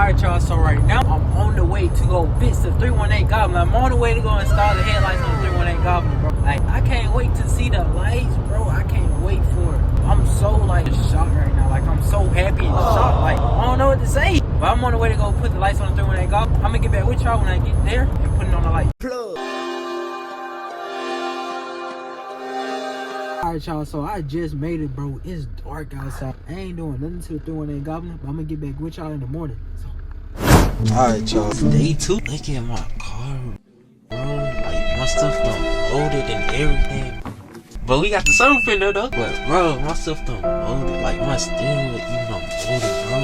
Alright, y'all, so right now I'm on the way to go fix the 318 Goblin. I'm on the way to go install the headlights on the 318 Goblin, bro. Like, I can't wait to see the lights, bro. I can't wait for it. I'm so, like, shocked right now. Like, I'm so happy and shocked. Like, I don't know what to say. But I'm on the way to go put the lights on the 318 Goblin. I'm gonna get back with y'all when I get there and put it on the light. Plug. Alright, y'all, so I just made it, bro. It's dark outside. I ain't doing nothing to the 318 Goblin, but I'm gonna get back with y'all in the morning. So. Alright, y'all, day 2. Look at my car, bro. Like, my stuff done loaded and everything. But we got the sunroof in there, though. But, bro, my stuff done loaded. Like, my steering wheel even done loaded, bro.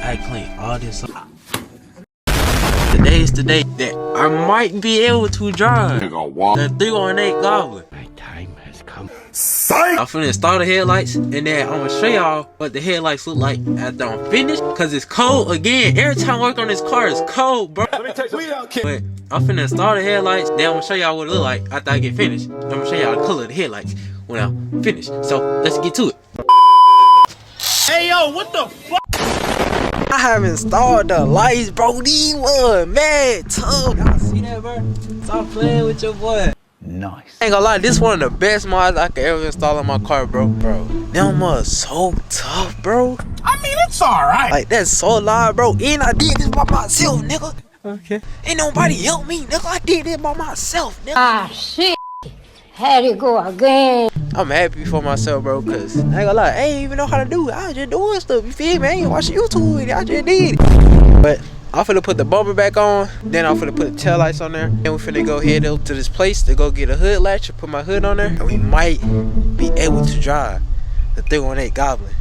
I clean all this up. Today is the day that I might be able to drive the 318 Goblin. I'm finna install the headlights and then I'm gonna show y'all what the headlights look like after I'm finished. Cause it's cold again. Every time I work on this car, it's cold, bro. Let me take some. But I'm finna install the headlights. Then I'm gonna show y'all what it look like after I get finished. I'm gonna show y'all the color of the headlights when I'm finished. So let's get to it. Hey yo, what the fuck? I haven't installed the lights, bro. These was mad tough. Y'all see that, bro? Stop playing with your boy. Nice. Ain't gonna lie, this one of the best mods I could ever install on my car, bro. Them was so tough, bro. I mean, it's alright. Like, that's so loud, bro. And I did this by myself, nigga. Okay. Ain't nobody help me, nigga. I did it by myself, nigga. Ah, shit. Had to go again. I'm happy for myself, bro, cause I ain't gonna lie, I ain't even know how to do it. I was just doing stuff, you feel me? I ain't watching YouTube with it. I just did it. But I'm finna put the bumper back on, then I'm finna put the tail lights on there, and we finna go head up to this place to go get a hood latch and put my hood on there, and we might be able to drive the 318 Goblin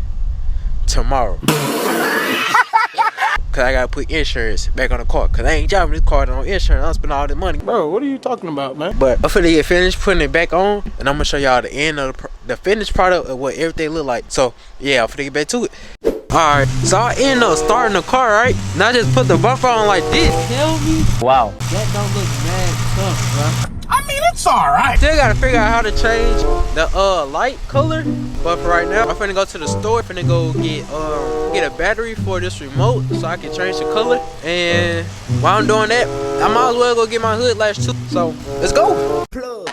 tomorrow. Cause I gotta put insurance back on the car, cause I ain't driving this car on insurance. I'm spending all this money. Bro, what are you talking about, man? But I'm finna get finished putting it back on, and I'm gonna show y'all the end of the finished product of what everything look like. So yeah, I'm finna get back to it. Alright, so I end up starting the car, right? Now I just put the bumper on like this. Tell me. Wow. That don't look mad tough, bro. I mean, it's alright. Still gotta figure out how to change the light color. But for right now, I'm finna go to the store. Finna go get a battery for this remote so I can change the color. And while I'm doing that, I might as well go get my hood latch too. So let's go. Plug.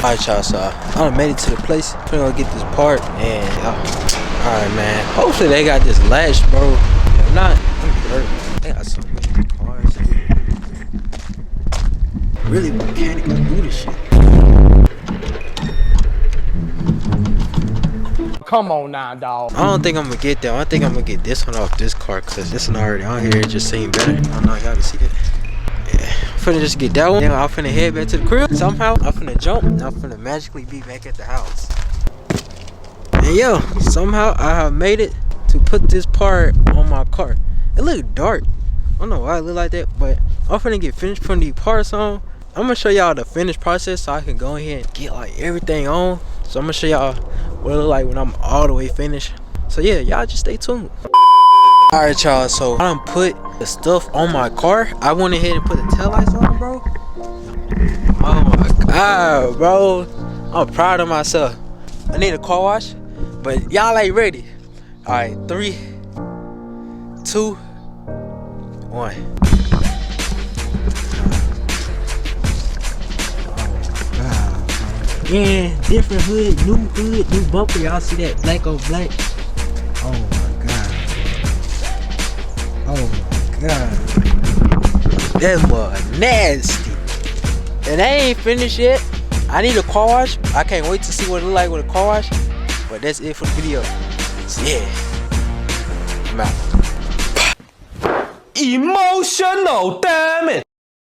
Alright, y'all, so I done made it to the place. Finna go get this part, and alright, man. Hopefully they got this latch, bro. If not, I'm hurt. They got so many cars here. Really mechanically do this shit. Come on now, dog. I don't think I'm gonna get that. I think I'm gonna get this one off this car, cause this one already on here. It just seemed better. I don't know if y'all can see it. Yeah, I'm finna just get that one. Then I'm finna head back to the crib. Somehow, I'm finna jump. And I'm finna magically be back at the house. And yo, somehow I have made it to put this part on my car. It look dark. I don't know why it look like that, but I'm finna get finished putting these parts on. I'm gonna show y'all the finished process so I can go ahead and get like everything on. So I'm gonna show y'all what it look like when I'm all the way finished. So yeah, y'all just stay tuned. Alright, y'all, so I done put the stuff on my car. I went ahead and put the taillights on, bro. Oh my god, bro. I'm proud of myself. I need a car wash, but y'all ain't ready. Alright, 3, 2, 1. Yeah, different hood, new bumper. Y'all see that black on black? Oh my god. Oh my god. That was nasty. And I ain't finished yet. I need a car wash. I can't wait to see what it look like with a car wash. But that's it for the video. So yeah. I'm out. Emotional, damn it.